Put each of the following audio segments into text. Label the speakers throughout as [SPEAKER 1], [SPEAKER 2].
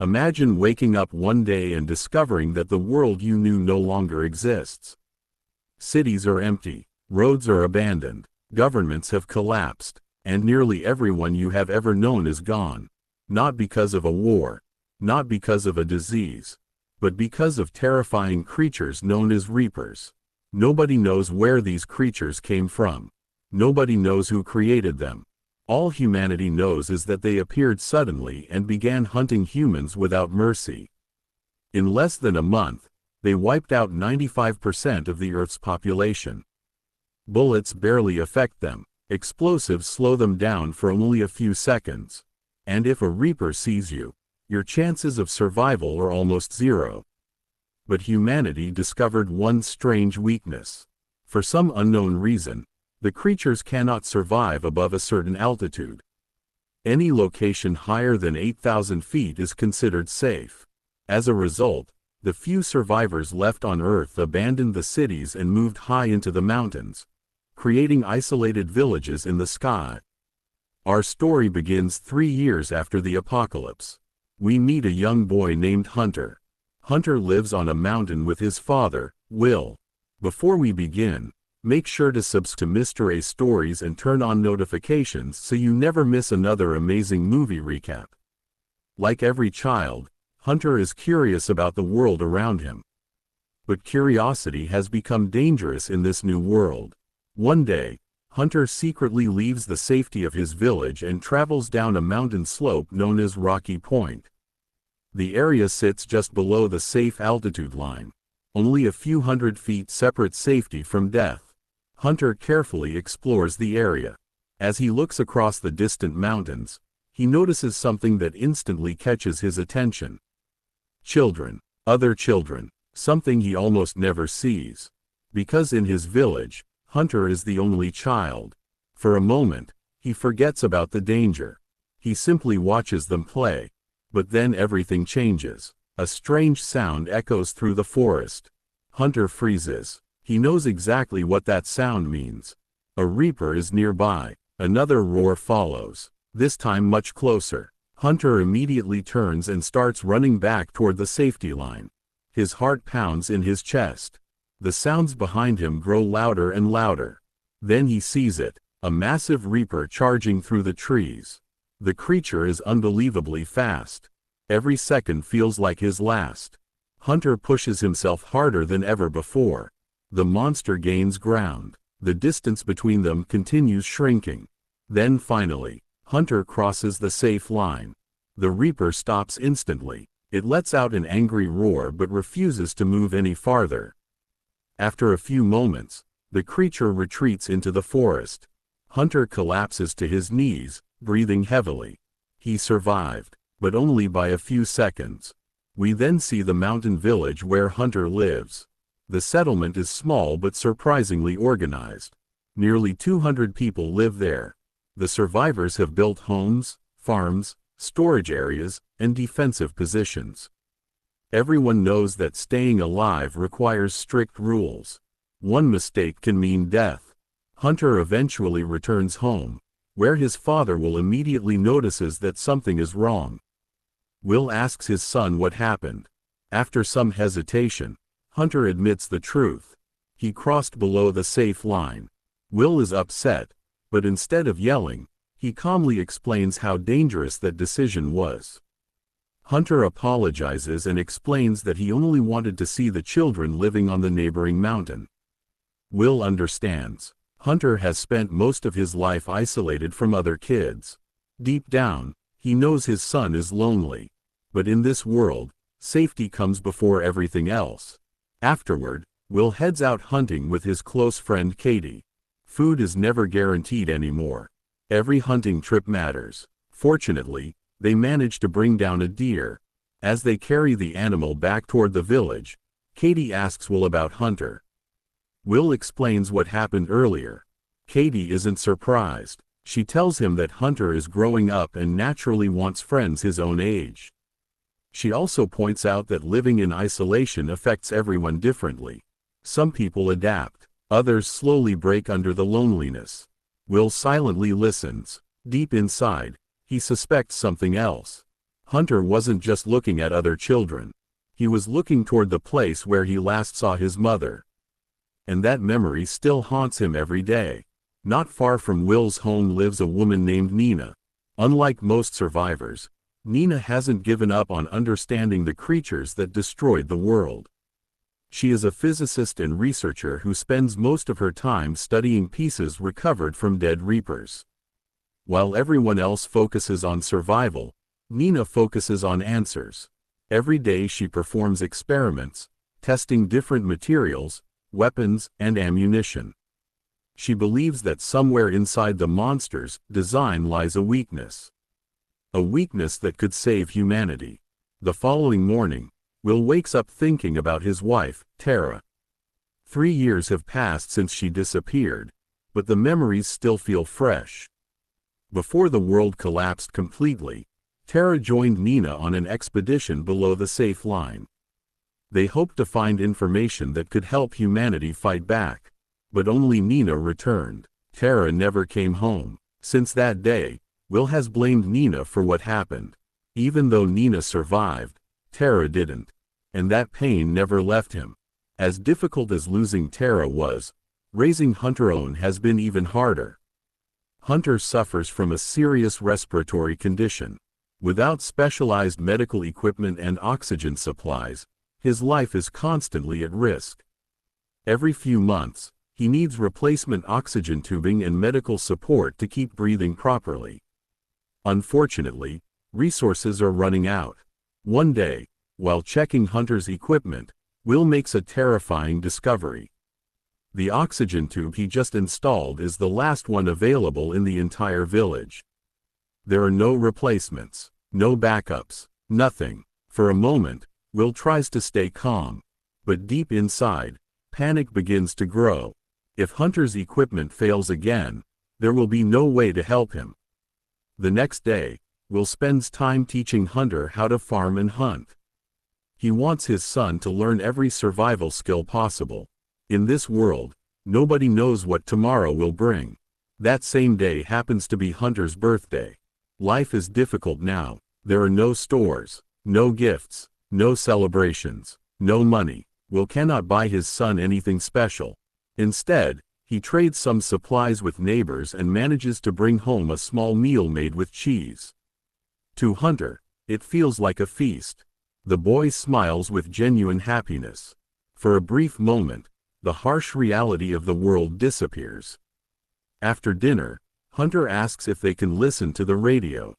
[SPEAKER 1] Imagine waking up one day and discovering that the world you knew no longer exists. Cities are empty, roads are abandoned, governments have collapsed, and nearly everyone you have ever known is gone. Not because of a war, not because of a disease, but because of terrifying creatures known as reapers. Nobody knows where these creatures came from. Nobody knows who created them. All humanity knows is that they appeared suddenly and began hunting humans without mercy. In less than a month, they wiped out 95% of the Earth's population. Bullets barely affect them. Explosives slow them down for only a few seconds. And if a Reaper sees you, your chances of survival are almost zero. But humanity discovered one strange weakness. For some unknown reason, the creatures cannot survive above a certain altitude. Any location higher than 8,000 feet is considered safe. As a result, the few survivors left on Earth abandoned the cities and moved high into the mountains, creating isolated villages in the sky. Our story begins 3 years after the apocalypse. We meet a young boy named Hunter. Hunter lives on a mountain with his father, Will. Before we begin, make sure to subscribe to Mr. A Stories and turn on notifications so you never miss another amazing movie recap. Like every child, Hunter is curious about the world around him. But curiosity has become dangerous in this new world. One day, Hunter secretly leaves the safety of his village and travels down a mountain slope known as Rocky Point. The area sits just below the safe altitude line. Only a few hundred feet separate safety from death. Hunter carefully explores the area. As he looks across the distant mountains, he notices something that instantly catches his attention. Children. Other children. Something he almost never sees. Because in his village, Hunter is the only child. For a moment, he forgets about the danger. He simply watches them play. But then everything changes. A strange sound echoes through the forest. Hunter freezes. He knows exactly what that sound means. A Reaper is nearby. Another roar follows, this time much closer. Hunter immediately turns and starts running back toward the safety line. His heart pounds in his chest. The sounds behind him grow louder and louder. Then he sees it, a massive Reaper charging through the trees. The creature is unbelievably fast. Every second feels like his last. Hunter pushes himself harder than ever before. The monster gains ground. The distance between them continues shrinking. Then finally, Hunter crosses the safe line. The Reaper stops instantly. It lets out an angry roar but refuses to move any farther. After a few moments, the creature retreats into the forest. Hunter collapses to his knees, breathing heavily. He survived, but only by a few seconds. We then see the mountain village where Hunter lives. The settlement is small but surprisingly organized. Nearly 200 people live there. The survivors have built homes, farms, storage areas, and defensive positions. Everyone knows that staying alive requires strict rules. One mistake can mean death. Hunter eventually returns home, where his father Will immediately notices that something is wrong. Will asks his son what happened. After some hesitation, Hunter admits the truth. He crossed below the safe line. Will is upset, but instead of yelling, he calmly explains how dangerous that decision was. Hunter apologizes and explains that he only wanted to see the children living on the neighboring mountain. Will understands. Hunter has spent most of his life isolated from other kids. Deep down, he knows his son is lonely. But in this world, safety comes before everything else. Afterward, Will heads out hunting with his close friend Katie. Food is never guaranteed anymore. Every hunting trip matters. Fortunately, they manage to bring down a deer. As they carry the animal back toward the village, Katie asks Will about Hunter. Will explains what happened earlier. Katie isn't surprised. She tells him that Hunter is growing up and naturally wants friends his own age. She also points out that living in isolation affects everyone differently. Some people adapt. Others slowly break under the loneliness. Will silently listens. Deep inside, he suspects something else. Hunter wasn't just looking at other children. He was looking toward the place where he last saw his mother. And that memory still haunts him every day. Not far from Will's home lives a woman named Nina. Unlike most survivors, Nina hasn't given up on understanding the creatures that destroyed the world. She is a physicist and researcher who spends most of her time studying pieces recovered from dead reapers. While everyone else focuses on survival, Nina focuses on answers. Every day she performs experiments, testing different materials, weapons, and ammunition. She believes that somewhere inside the monster's design lies a weakness. A weakness that could save humanity. The following morning, Will wakes up thinking about his wife, Tara. 3 years have passed since she disappeared, but the memories still feel fresh. Before the world collapsed completely, Tara joined Nina on an expedition below the safe line. They hoped to find information that could help humanity fight back, but only Nina returned. Tara never came home. Since that day, Will has blamed Nina for what happened. Even though Nina survived, Tara didn't, and that pain never left him. As difficult as losing Tara was, raising Hunter own has been even harder. Hunter suffers from a serious respiratory condition. Without specialized medical equipment and oxygen supplies, his life is constantly at risk. Every few months, he needs replacement oxygen tubing and medical support to keep breathing properly. Unfortunately, resources are running out. One day, while checking Hunter's equipment, Will makes a terrifying discovery. The oxygen tube he just installed is the last one available in the entire village. There are no replacements, no backups, nothing. For a moment, Will tries to stay calm, but deep inside, panic begins to grow. If Hunter's equipment fails again, there will be no way to help him. The next day, Will spends time teaching Hunter how to farm and hunt. He wants his son to learn every survival skill possible. In this world, nobody knows what tomorrow will bring. That same day happens to be Hunter's birthday. Life is difficult now. There are no stores, no gifts, no celebrations, no money. Will cannot buy his son anything special. Instead, he trades some supplies with neighbors and manages to bring home a small meal made with cheese. To Hunter, it feels like a feast. The boy smiles with genuine happiness. For a brief moment, the harsh reality of the world disappears. After dinner, Hunter asks if they can listen to the radio.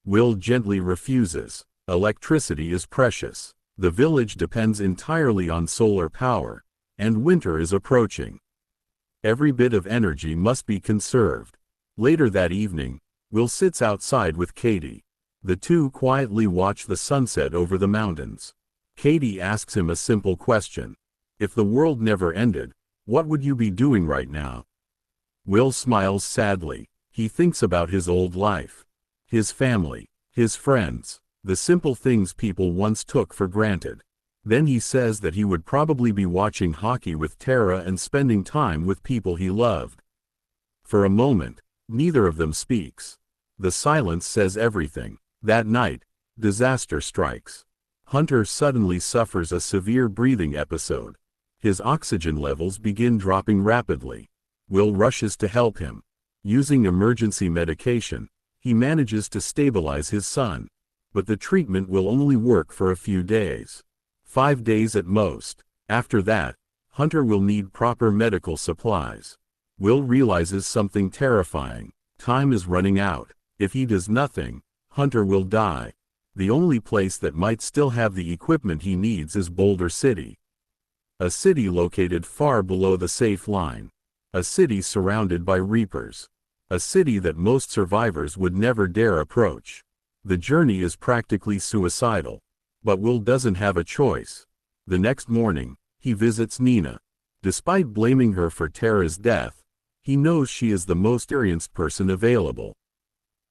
[SPEAKER 1] Will gently refuses. Electricity is precious. The village depends entirely on solar power, and winter is approaching. Every bit of energy must be conserved. Later that evening, Will sits outside with Katie. The two quietly watch the sunset over the mountains. Katie asks him a simple question. If the world never ended, what would you be doing right now? Will smiles sadly. He thinks about his old life. His family, his friends, the simple things people once took for granted. Then he says that he would probably be watching hockey with Tara and spending time with people he loved. For a moment, neither of them speaks. The silence says everything. That night, disaster strikes. Hunter suddenly suffers a severe breathing episode. His oxygen levels begin dropping rapidly. Will rushes to help him. Using emergency medication, he manages to stabilize his son. But the treatment will only work for a few days. 5 days at most. After that, Hunter will need proper medical supplies. Will realizes something terrifying. Time is running out. If he does nothing, Hunter will die. The only place that might still have the equipment he needs is Boulder City. A city located far below the safe line. A city surrounded by reapers. A city that most survivors would never dare approach. The journey is practically suicidal. But Will doesn't have a choice. The next morning, he visits Nina. Despite blaming her for Tara's death, he knows she is the most experienced person available.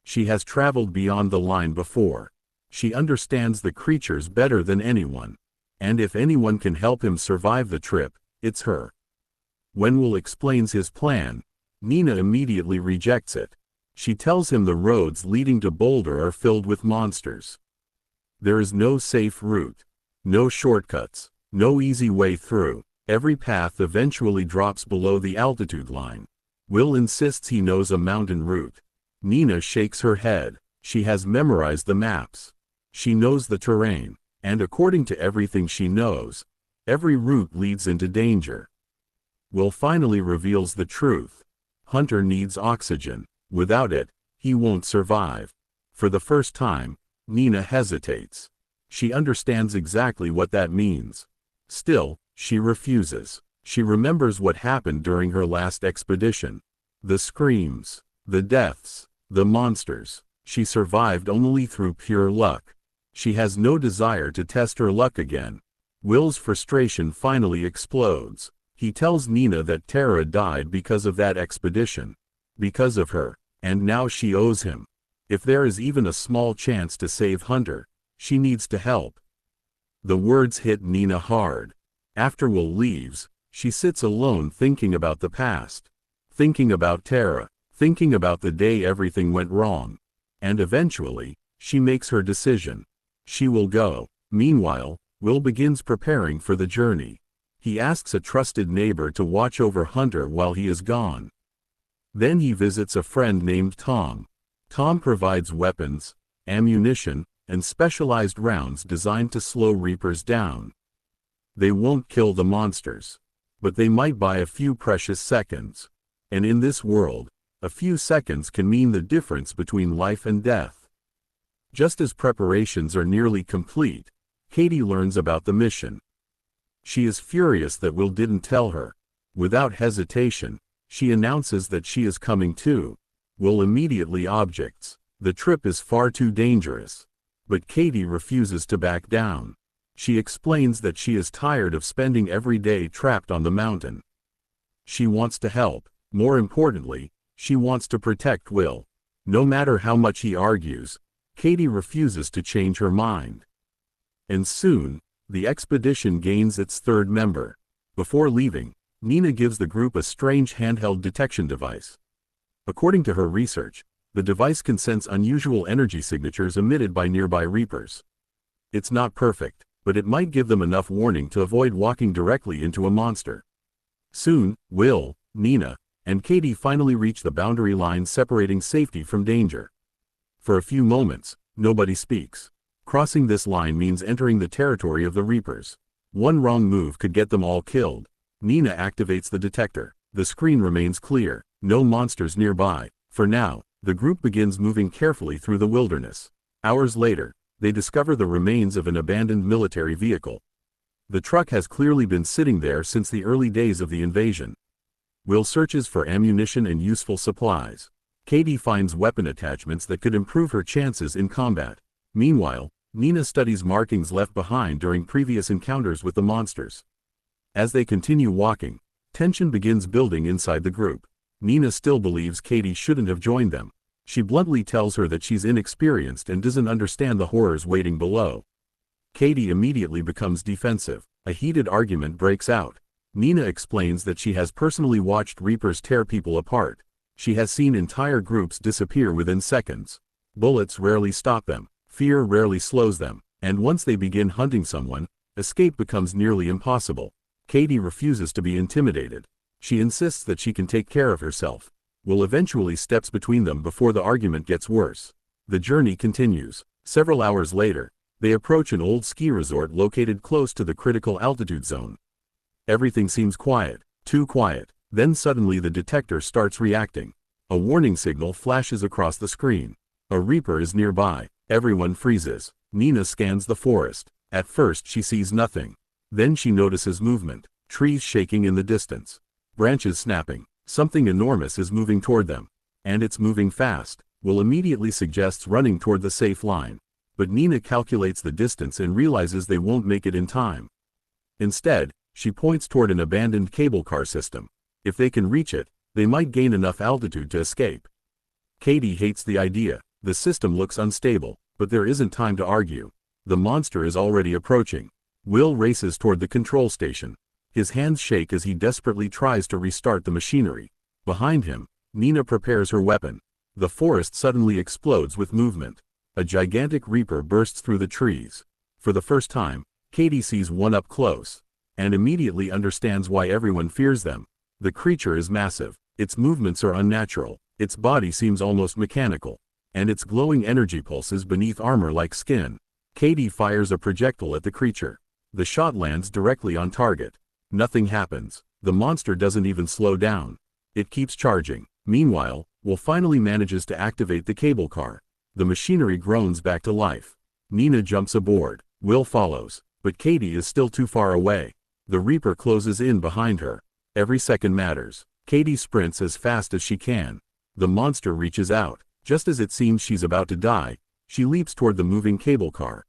[SPEAKER 1] She has traveled beyond the line before. She understands the creatures better than anyone. And if anyone can help him survive the trip, it's her. When Will explains his plan, Nina immediately rejects it. She tells him the roads leading to Boulder are filled with monsters. There is no safe route. No shortcuts. No easy way through. Every path eventually drops below the altitude line. Will insists he knows a mountain route. Nina shakes her head. She has memorized the maps. She knows the terrain, and according to everything she knows, every route leads into danger. Will finally reveals the truth. Hunter needs oxygen. Without it, he won't survive. For the first time, Nina hesitates. She understands exactly what that means. Still, she refuses. She remembers what happened during her last expedition. The screams, the deaths, the monsters. She survived only through pure luck. She has no desire to test her luck again. Will's frustration finally explodes. He tells Nina that Tara died because of that expedition. Because of her. And now she owes him. If there is even a small chance to save Hunter, she needs to help. The words hit Nina hard. After Will leaves, she sits alone thinking about the past. Thinking about Tara. Thinking about the day everything went wrong. And eventually, she makes her decision. She will go. Meanwhile, Will begins preparing for the journey. He asks a trusted neighbor to watch over Hunter while he is gone. Then he visits a friend named Tom. Tom provides weapons, ammunition, and specialized rounds designed to slow Reapers down. They won't kill the monsters, but they might buy a few precious seconds. And in this world, a few seconds can mean the difference between life and death. Just as preparations are nearly complete, Katie learns about the mission. She is furious that Will didn't tell her. Without hesitation, she announces that she is coming too. Will immediately objects. The trip is far too dangerous. But Katie refuses to back down. She explains that she is tired of spending every day trapped on the mountain. She wants to help. More importantly, she wants to protect Will. No matter how much he argues, Katie refuses to change her mind. And soon, the expedition gains its third member. Before leaving, Nina gives the group a strange handheld detection device. According to her research, the device can sense unusual energy signatures emitted by nearby Reapers. It's not perfect, but it might give them enough warning to avoid walking directly into a monster. Soon, Will, Nina, and Katie finally reach the boundary line separating safety from danger. For a few moments, nobody speaks. Crossing this line means entering the territory of the Reapers. One wrong move could get them all killed. Nina activates the detector. The screen remains clear. No monsters nearby. For now, the group begins moving carefully through the wilderness. Hours later, they discover the remains of an abandoned military vehicle. The truck has clearly been sitting there since the early days of the invasion. Will searches for ammunition and useful supplies. Katie finds weapon attachments that could improve her chances in combat. Meanwhile, Nina studies markings left behind during previous encounters with the monsters. As they continue walking, tension begins building inside the group. Nina still believes Katie shouldn't have joined them. She bluntly tells her that she's inexperienced and doesn't understand the horrors waiting below. Katie immediately becomes defensive. A heated argument breaks out. Nina explains that she has personally watched Reapers tear people apart. She has seen entire groups disappear within seconds. Bullets rarely stop them. Fear rarely slows them. And once they begin hunting someone, escape becomes nearly impossible. Katie refuses to be intimidated. She insists that she can take care of herself. Will eventually steps between them before the argument gets worse. The journey continues. Several hours later, they approach an old ski resort located close to the critical altitude zone. Everything seems quiet. Too quiet. Then suddenly the detector starts reacting. A warning signal flashes across the screen. A Reaper is nearby. Everyone freezes. Nina scans the forest. At first she sees nothing. Then she notices movement. Trees shaking in the distance. Branches snapping. Something enormous is moving toward them. And it's moving fast. Will immediately suggests running toward the safe line. But Nina calculates the distance and realizes they won't make it in time. Instead, she points toward an abandoned cable car system. If they can reach it, they might gain enough altitude to escape. Katie hates the idea. The system looks unstable, but there isn't time to argue. The monster is already approaching. Will races toward the control station. His hands shake as he desperately tries to restart the machinery. Behind him, Nina prepares her weapon. The forest suddenly explodes with movement. A gigantic reaper bursts through the trees. For the first time, Katie sees one up close, and immediately understands why everyone fears them. The creature is massive, its movements are unnatural, its body seems almost mechanical, and its glowing energy pulses beneath armor like skin. Katie fires a projectile at the creature. The shot lands directly on target. Nothing happens. The monster doesn't even slow down. It keeps charging. Meanwhile, Will finally manages to activate the cable car. The machinery groans back to life. Nina jumps aboard. Will follows, but Katie is still too far away. The Reaper closes in behind her. Every second matters. Katie sprints as fast as she can. The monster reaches out. Just as it seems she's about to die, she leaps toward the moving cable car.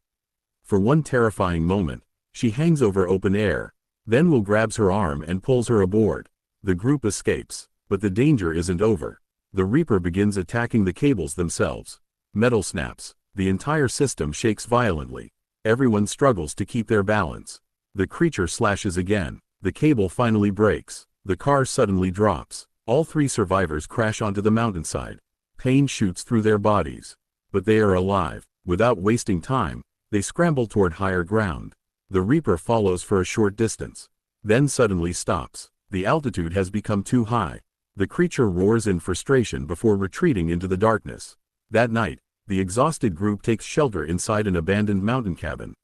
[SPEAKER 1] For one terrifying moment, she hangs over open air. Then Will grabs her arm and pulls her aboard. The group escapes, but the danger isn't over. The Reaper begins attacking the cables themselves. Metal snaps. The entire system shakes violently. Everyone struggles to keep their balance. The creature slashes again. The cable finally breaks. The car suddenly drops. All three survivors crash onto the mountainside. Pain shoots through their bodies. But they are alive. Without wasting time, they scramble toward higher ground. The Reaper follows for a short distance. Then suddenly stops. The altitude has become too high. The creature roars in frustration before retreating into the darkness. That night, the exhausted group takes shelter inside an abandoned mountain cabin.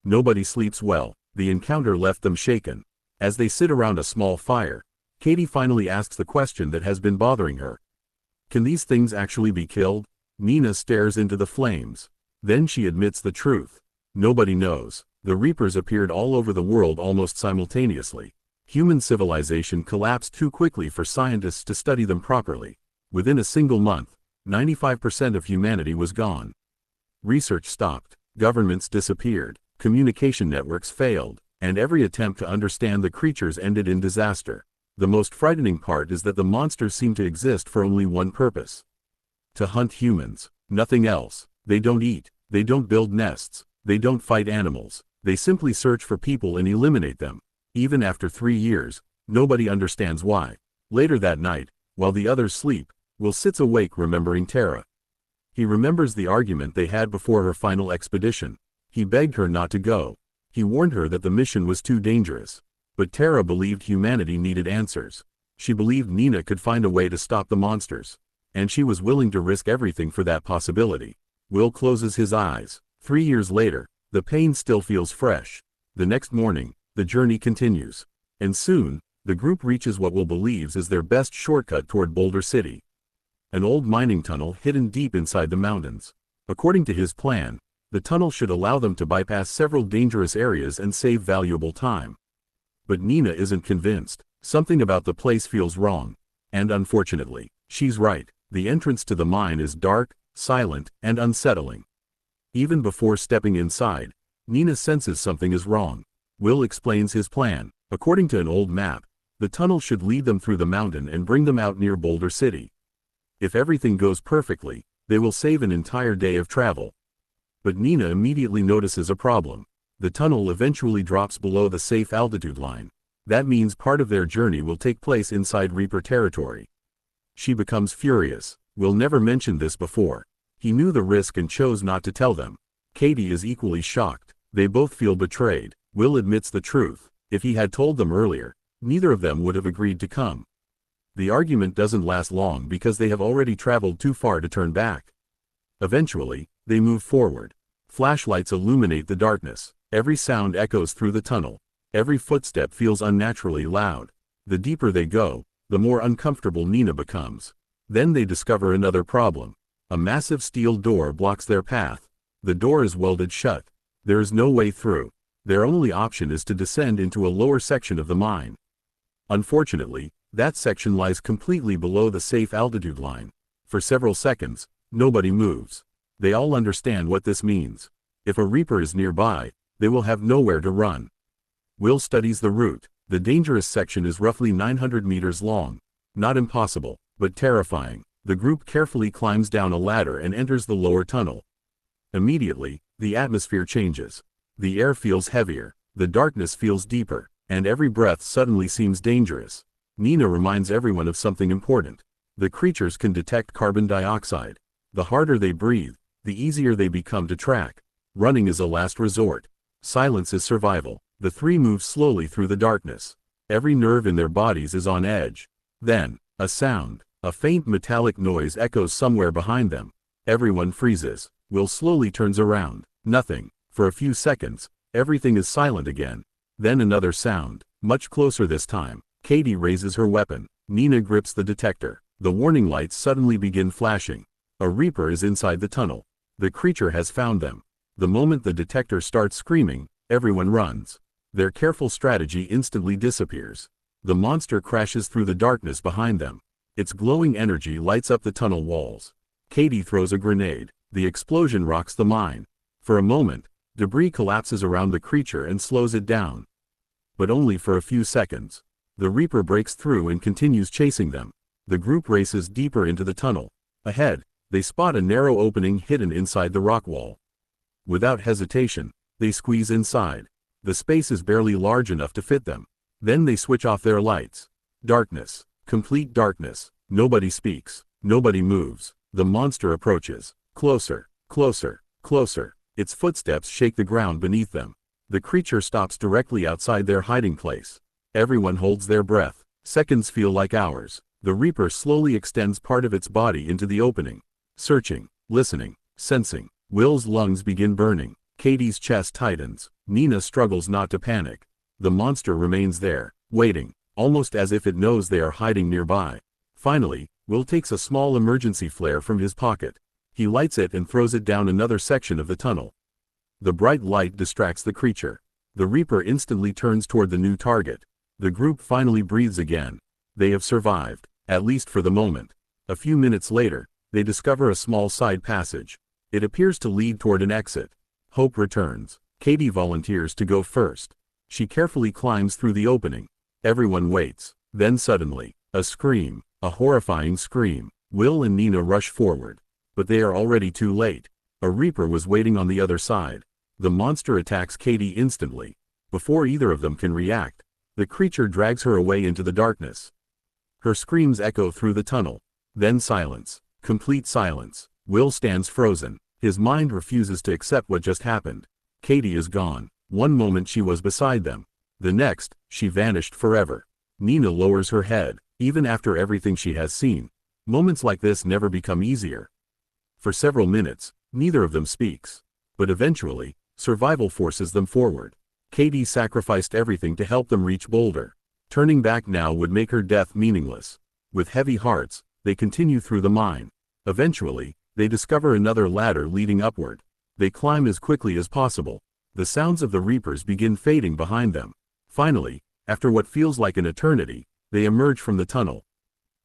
[SPEAKER 1] Nobody sleeps well. The encounter left them shaken. As they sit around a small fire, Katie finally asks the question that has been bothering her. Can these things actually be killed? Nina stares into the flames. Then she admits the truth. Nobody knows. The Reapers appeared all over the world almost simultaneously. Human civilization collapsed too quickly for scientists to study them properly. Within a single month, 95% of humanity was gone. Research stopped. Governments disappeared. Communication networks failed. And every attempt to understand the creatures ended in disaster. The most frightening part is that the monsters seem to exist for only one purpose: to hunt humans. Nothing else. They don't eat. They don't build nests. They don't fight animals. They simply search for people and eliminate them. Even after 3 years, nobody understands why. Later that night, while the others sleep, Will sits awake remembering Tara. He remembers the argument they had before her final expedition. He begged her not to go. He warned her that the mission was too dangerous. But Tara believed humanity needed answers. She believed Nina could find a way to stop the monsters. And she was willing to risk everything for that possibility. Will closes his eyes. 3 years later, the pain still feels fresh. The next morning, the journey continues. And soon, the group reaches what Will believes is their best shortcut toward Boulder City. An old mining tunnel hidden deep inside the mountains. According to his plan, the tunnel should allow them to bypass several dangerous areas and save valuable time. But Nina isn't convinced. Something about the place feels wrong. And unfortunately, she's right. The entrance to the mine is dark, silent, and unsettling. Even before stepping inside, Nina senses something is wrong. Will explains his plan. According to an old map, the tunnel should lead them through the mountain and bring them out near Boulder City. If everything goes perfectly, they will save an entire day of travel. But Nina immediately notices a problem. The tunnel eventually drops below the safe altitude line. That means part of their journey will take place inside Reaper territory. She becomes furious. Will never mentioned this before. He knew the risk and chose not to tell them. Katie is equally shocked. They both feel betrayed. Will admits the truth. If he had told them earlier, neither of them would have agreed to come. The argument doesn't last long because they have already traveled too far to turn back. Eventually, they move forward. Flashlights illuminate the darkness. Every sound echoes through the tunnel. Every footstep feels unnaturally loud. The deeper they go, the more uncomfortable Nina becomes. Then they discover another problem. A massive steel door blocks their path. The door is welded shut. There is no way through. Their only option is to descend into a lower section of the mine. Unfortunately, that section lies completely below the safe altitude line. For several seconds, nobody moves. They all understand what this means. If a Reaper is nearby, they will have nowhere to run. Will studies the route. The dangerous section is roughly 900 meters long. Not impossible, but terrifying. The group carefully climbs down a ladder and enters the lower tunnel. Immediately, the atmosphere changes. The air feels heavier, the darkness feels deeper, and every breath suddenly seems dangerous. Nina reminds everyone of something important. The creatures can detect carbon dioxide. The harder they breathe, the easier they become to track. Running is a last resort. Silence is survival. The three move slowly through the darkness. Every nerve in their bodies is on edge. Then, a sound. A faint metallic noise echoes somewhere behind them. Everyone freezes. Will slowly turns around. Nothing. For a few seconds, everything is silent again. Then another sound, much closer this time. Katie raises her weapon. Nina grips the detector. The warning lights suddenly begin flashing. A Reaper is inside the tunnel. The creature has found them. The moment the detector starts screaming, everyone runs. Their careful strategy instantly disappears. The monster crashes through the darkness behind them. Its glowing energy lights up the tunnel walls. Katie throws a grenade. The explosion rocks the mine. For a moment, debris collapses around the creature and slows it down. But only for a few seconds. The Reaper breaks through and continues chasing them. The group races deeper into the tunnel. Ahead, they spot a narrow opening hidden inside the rock wall. Without hesitation, they squeeze inside. The space is barely large enough to fit them. Then they switch off their lights. Darkness. Complete darkness. Nobody speaks. Nobody moves. The monster approaches. Closer. Closer. Closer. Its footsteps shake the ground beneath them. The creature stops directly outside their hiding place. Everyone holds their breath. Seconds feel like hours. The Reaper slowly extends part of its body into the opening. Searching. Listening. Sensing. Will's lungs begin burning. Katie's chest tightens. Nina struggles not to panic. The monster remains there, waiting, almost as if it knows they are hiding nearby. Finally, Will takes a small emergency flare from his pocket. He lights it and throws it down another section of the tunnel. The bright light distracts the creature. The Reaper instantly turns toward the new target. The group finally breathes again. They have survived, at least for the moment. A few minutes later, they discover a small side passage. It appears to lead toward an exit. Hope returns. Katie volunteers to go first. She carefully climbs through the opening. Everyone waits. Then suddenly, a scream, a horrifying scream. Will and Nina rush forward. But they are already too late. A Reaper was waiting on the other side. The monster attacks Katie instantly. Before either of them can react, the creature drags her away into the darkness. Her screams echo through the tunnel. Then silence. Complete silence. Will stands frozen. His mind refuses to accept what just happened. Katie is gone. One moment she was beside them. The next, she vanished forever. Nina lowers her head. Even after everything she has seen, moments like this never become easier. For several minutes, neither of them speaks. But eventually, survival forces them forward. Katie sacrificed everything to help them reach Boulder. Turning back now would make her death meaningless. With heavy hearts, they continue through the mine. Eventually, they discover another ladder leading upward. They climb as quickly as possible. The sounds of the Reapers begin fading behind them. Finally, after what feels like an eternity, they emerge from the tunnel.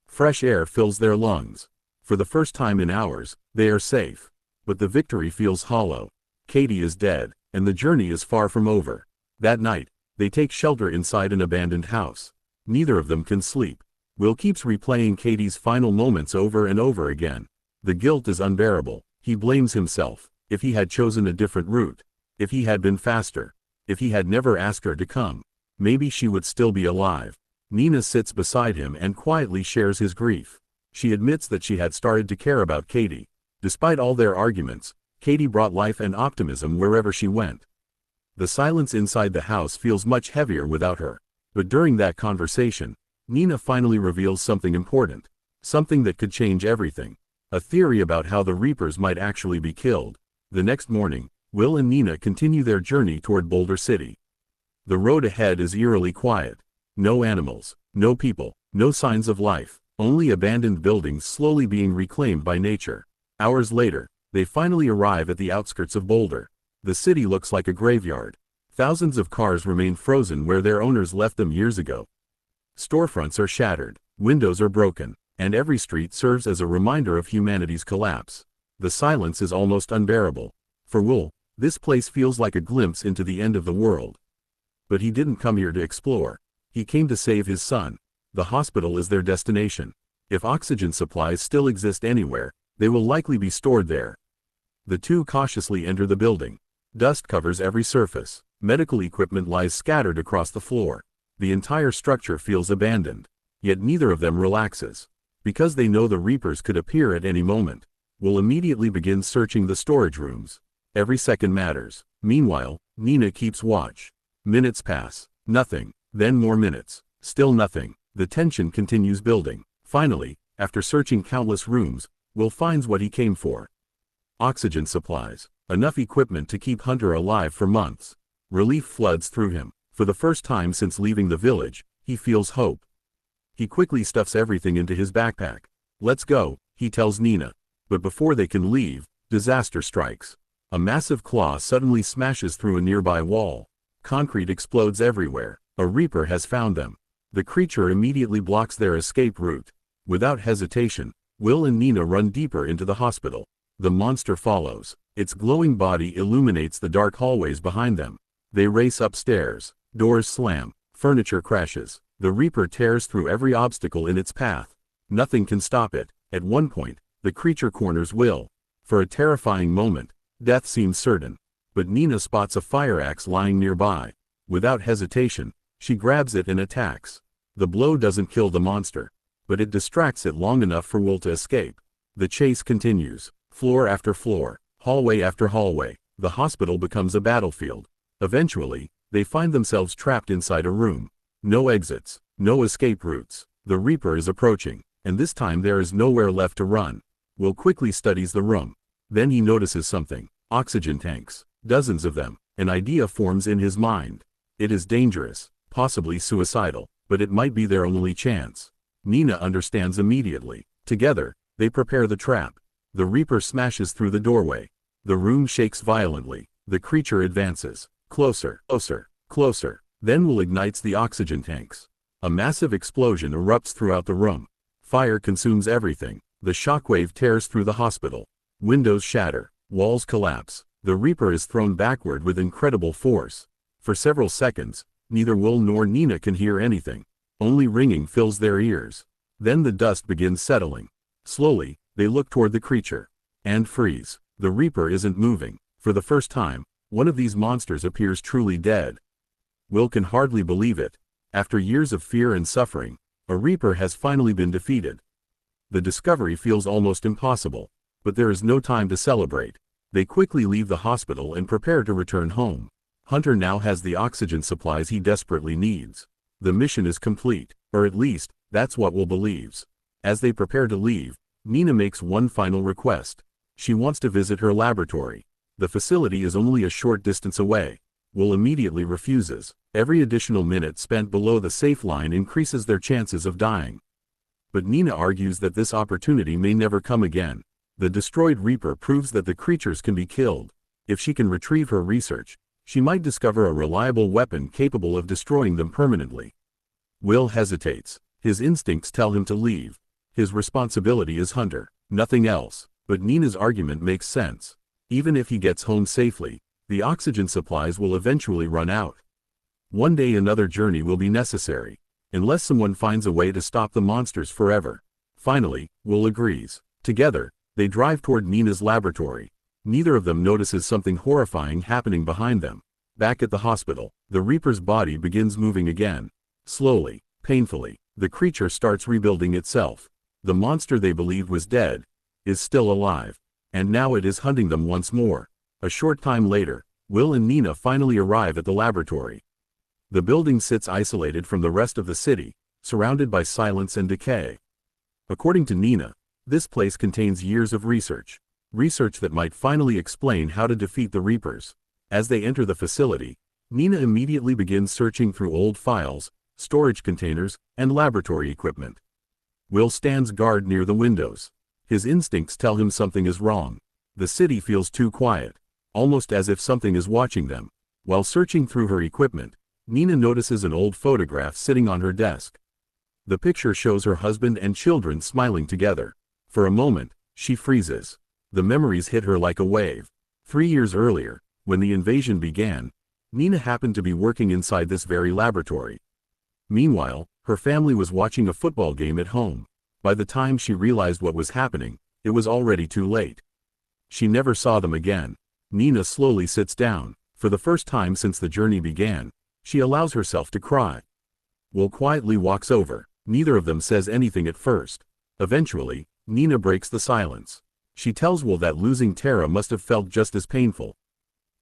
[SPEAKER 1] Fresh air fills their lungs. For the first time in hours, they are safe. But the victory feels hollow. Katie is dead, and the journey is far from over. That night, they take shelter inside an abandoned house. Neither of them can sleep. Will keeps replaying Katie's final moments over and over again. The guilt is unbearable. He blames himself. If he had chosen a different route. If he had been faster. If he had never asked her to come. Maybe she would still be alive. Nina sits beside him and quietly shares his grief. She admits that she had started to care about Katie. Despite all their arguments, Katie brought life and optimism wherever she went. The silence inside the house feels much heavier without her. But during that conversation, Nina finally reveals something important. Something that could change everything. A theory about how the Reapers might actually be killed. The next morning, Will and Nina continue their journey toward Boulder City. The road ahead is eerily quiet. No animals, no people, no signs of life, only abandoned buildings slowly being reclaimed by nature. Hours later, they finally arrive at the outskirts of Boulder. The city looks like a graveyard. Thousands of cars remain frozen where their owners left them years ago. Storefronts are shattered, windows are broken, and every street serves as a reminder of humanity's collapse. The silence is almost unbearable. For Will, this place feels like a glimpse into the end of the world. But he didn't come here to explore. He came to save his son. The hospital is their destination. If oxygen supplies still exist anywhere, they will likely be stored there. The two cautiously enter the building. Dust covers every surface. Medical equipment lies scattered across the floor. The entire structure feels abandoned. Yet neither of them relaxes. Because they know the Reapers could appear at any moment. Will immediately begins searching the storage rooms. Every second matters. Meanwhile, Nina keeps watch. Minutes pass. Nothing. Then more minutes. Still nothing. The tension continues building. Finally, after searching countless rooms, Will finds what he came for. Oxygen supplies. Enough equipment to keep Hunter alive for months. Relief floods through him. For the first time since leaving the village, he feels hope. He quickly stuffs everything into his backpack. "Let's go," he tells Nina. But before they can leave, disaster strikes. A massive claw suddenly smashes through a nearby wall. Concrete explodes everywhere. A Reaper has found them. The creature immediately blocks their escape route. Without hesitation, Will and Nina run deeper into the hospital. The monster follows. Its glowing body illuminates the dark hallways behind them. They race upstairs. Doors slam. Furniture crashes. The Reaper tears through every obstacle in its path. Nothing can stop it. At one point, the creature corners Will. For a terrifying moment, death seems certain. But Nina spots a fire axe lying nearby. Without hesitation, she grabs it and attacks. The blow doesn't kill the monster, but it distracts it long enough for Will to escape. The chase continues. Floor after floor, hallway after hallway, the hospital becomes a battlefield. Eventually, they find themselves trapped inside a room. No exits, no escape routes. The Reaper is approaching, and this time there is nowhere left to run. Will quickly studies the room. Then he notices something. Oxygen tanks. Dozens of them. An idea forms in his mind. It is dangerous, possibly suicidal, but it might be their only chance. Nina understands immediately. Together, they prepare the trap. The Reaper smashes through the doorway. The room shakes violently. The creature advances. Closer, closer, closer. Then Will ignites the oxygen tanks. A massive explosion erupts throughout the room. Fire consumes everything. The shockwave tears through the hospital. Windows shatter. Walls collapse. The Reaper is thrown backward with incredible force. For several seconds, neither Will nor Nina can hear anything. Only ringing fills their ears. Then the dust begins settling. Slowly, they look toward the creature. And freeze. The Reaper isn't moving. For the first time, one of these monsters appears truly dead. Will can hardly believe it. After years of fear and suffering, a Reaper has finally been defeated. The discovery feels almost impossible. But there is no time to celebrate. They quickly leave the hospital and prepare to return home. Hunter now has the oxygen supplies he desperately needs. The mission is complete, or at least, that's what Will believes. As they prepare to leave, Nina makes one final request. She wants to visit her laboratory. The facility is only a short distance away. Will immediately refuses. Every additional minute spent below the safe line increases their chances of dying. But Nina argues that this opportunity may never come again. The destroyed Reaper proves that the creatures can be killed. If she can retrieve her research, she might discover a reliable weapon capable of destroying them permanently. Will hesitates. His instincts tell him to leave. His responsibility is Hunter, nothing else. But Nina's argument makes sense. Even if he gets home safely, the oxygen supplies will eventually run out. One day another journey will be necessary, unless someone finds a way to stop the monsters forever. Finally, Will agrees. Together, they drive toward Nina's laboratory. Neither of them notices something horrifying happening behind them. Back at the hospital, the Reaper's body begins moving again. Slowly, painfully, the creature starts rebuilding itself. The monster they believed was dead is still alive, and now it is hunting them once more. A short time later, Will and Nina finally arrive at the laboratory. The building sits isolated from the rest of the city, surrounded by silence and decay. According to Nina, this place contains years of research that might finally explain how to defeat the Reapers. As they enter the facility, Nina immediately begins searching through old files, storage containers, and laboratory equipment. Will stands guard near the windows. His instincts tell him something is wrong. The city feels too quiet, almost as if something is watching them. While searching through her equipment, Nina notices an old photograph sitting on her desk. The picture shows her husband and children smiling together. For a moment, she freezes. The memories hit her like a wave. 3 years earlier, when the invasion began, Nina happened to be working inside this very laboratory. Meanwhile, her family was watching a football game at home. By the time she realized what was happening, it was already too late. She never saw them again. Nina slowly sits down. For the first time since the journey began, she allows herself to cry. Will quietly walks over. Neither of them says anything at first. Eventually, Nina breaks the silence. She tells Will that losing Tara must have felt just as painful.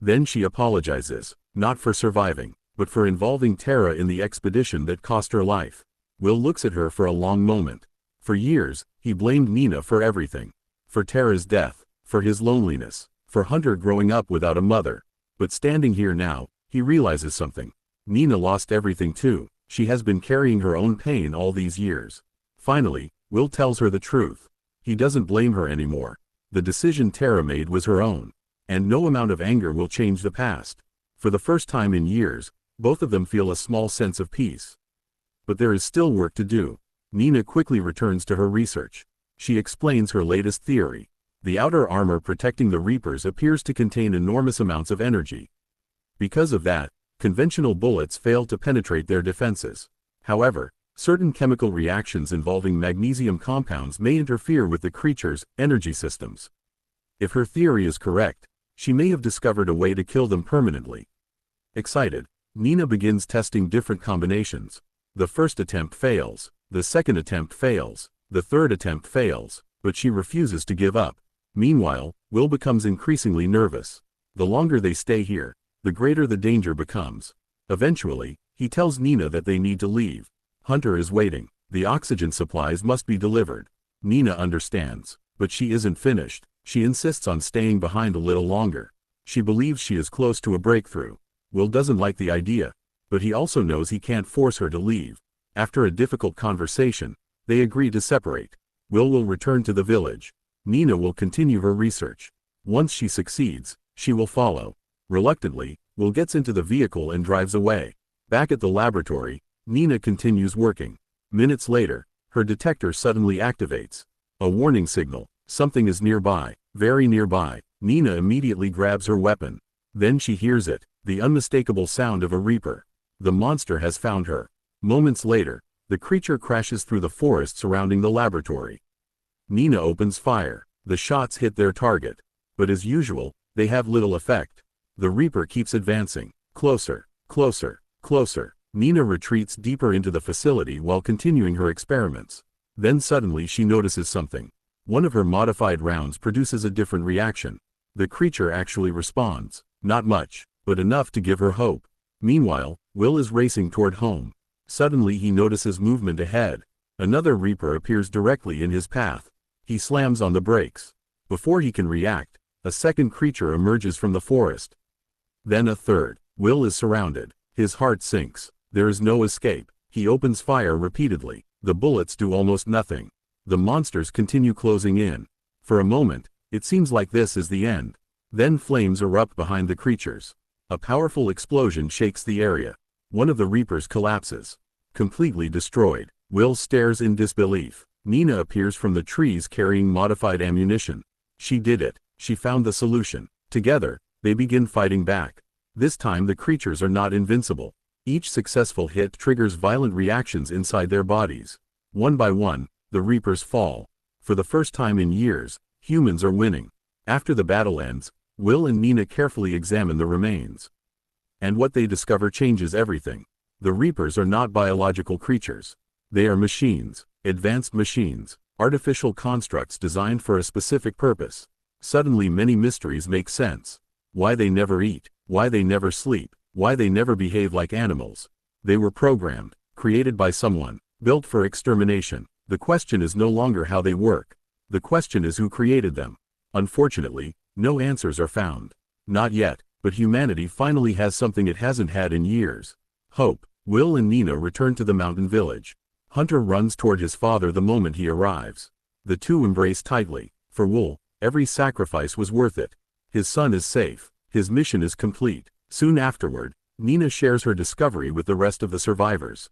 [SPEAKER 1] Then she apologizes, not for surviving, but for involving Tara in the expedition that cost her life. Will looks at her for a long moment. For years, he blamed Nina for everything. For Tara's death, for his loneliness, for Hunter growing up without a mother. But standing here now, he realizes something. Nina lost everything too. She has been carrying her own pain all these years. Finally, Will tells her the truth. He doesn't blame her anymore. The decision Tara made was her own. And no amount of anger will change the past. For the first time in years, both of them feel a small sense of peace. But there is still work to do. Nina quickly returns to her research. She explains her latest theory. The outer armor protecting the Reapers appears to contain enormous amounts of energy. Because of that, conventional bullets fail to penetrate their defenses. However, certain chemical reactions involving magnesium compounds may interfere with the creature's energy systems. If her theory is correct, she may have discovered a way to kill them permanently. Excited, Nina begins testing different combinations. The first attempt fails, the second attempt fails, the third attempt fails, but she refuses to give up. Meanwhile, Will becomes increasingly nervous. The longer they stay here, the greater the danger becomes. Eventually, he tells Nina that they need to leave. Hunter is waiting. The oxygen supplies must be delivered. Nina understands, but she isn't finished. She insists on staying behind a little longer. She believes she is close to a breakthrough. Will doesn't like the idea, but he also knows he can't force her to leave. After a difficult conversation, they agree to separate. Will return to the village. Nina will continue her research. Once she succeeds, she will follow. Reluctantly, Will gets into the vehicle and drives away. Back at the laboratory, Nina continues working. Minutes later, her detector suddenly activates. A warning signal. Something is nearby, very nearby. Nina immediately grabs her weapon. Then she hears it, the unmistakable sound of a Reaper. The monster has found her. Moments later, the creature crashes through the forest surrounding the laboratory. Nina opens fire. The shots hit their target. But as usual, they have little effect. The Reaper keeps advancing. Closer, closer, closer. Nina retreats deeper into the facility while continuing her experiments. Then suddenly she notices something. One of her modified rounds produces a different reaction. The creature actually responds. Not much, but enough to give her hope. Meanwhile, Will is racing toward home. Suddenly he notices movement ahead. Another Reaper appears directly in his path. He slams on the brakes. Before he can react, a second creature emerges from the forest. Then a third. Will is surrounded. His heart sinks. There is no escape. He opens fire repeatedly. The bullets do almost nothing. The monsters continue closing in. For a moment, it seems like this is the end. Then flames erupt behind the creatures. A powerful explosion shakes the area. One of the Reapers collapses. Completely destroyed. Will stares in disbelief. Nina appears from the trees carrying modified ammunition. She did it. She found the solution. Together, they begin fighting back. This time the creatures are not invincible. Each successful hit triggers violent reactions inside their bodies. One by one, the Reapers fall. For the first time in years, humans are winning. After the battle ends, Will and Nina carefully examine the remains. And what they discover changes everything. The Reapers are not biological creatures. They are machines, advanced machines, artificial constructs designed for a specific purpose. Suddenly many mysteries make sense. Why they never eat, why they never sleep, why they never behave like animals. They were programmed, created by someone, built for extermination. The question is no longer how they work. The question is who created them. Unfortunately, no answers are found. Not yet, but humanity finally has something it hasn't had in years. Hope. Will and Nina return to the mountain village. Hunter runs toward his father the moment he arrives. The two embrace tightly. For Will, every sacrifice was worth it. His son is safe. His mission is complete. Soon afterward, Nina shares her discovery with the rest of the survivors.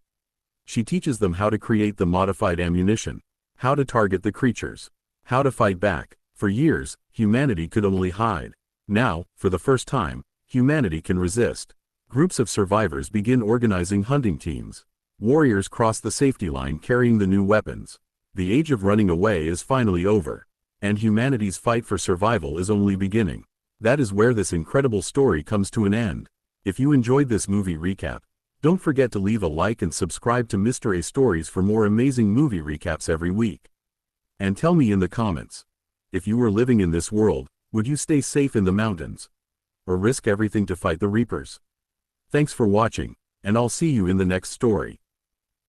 [SPEAKER 1] She teaches them how to create the modified ammunition, how to target the creatures, how to fight back. For years, humanity could only hide. Now, for the first time, humanity can resist. Groups of survivors begin organizing hunting teams. Warriors cross the safety line carrying the new weapons. The age of running away is finally over. And humanity's fight for survival is only beginning. That is where this incredible story comes to an end. If you enjoyed this movie recap, don't forget to leave a like and subscribe to Mr. A Stories for more amazing movie recaps every week. And tell me in the comments, If you were living in this world, would you stay safe in the mountains? Or risk everything to fight the Reapers? Thanks for watching, and I'll see you in the next story.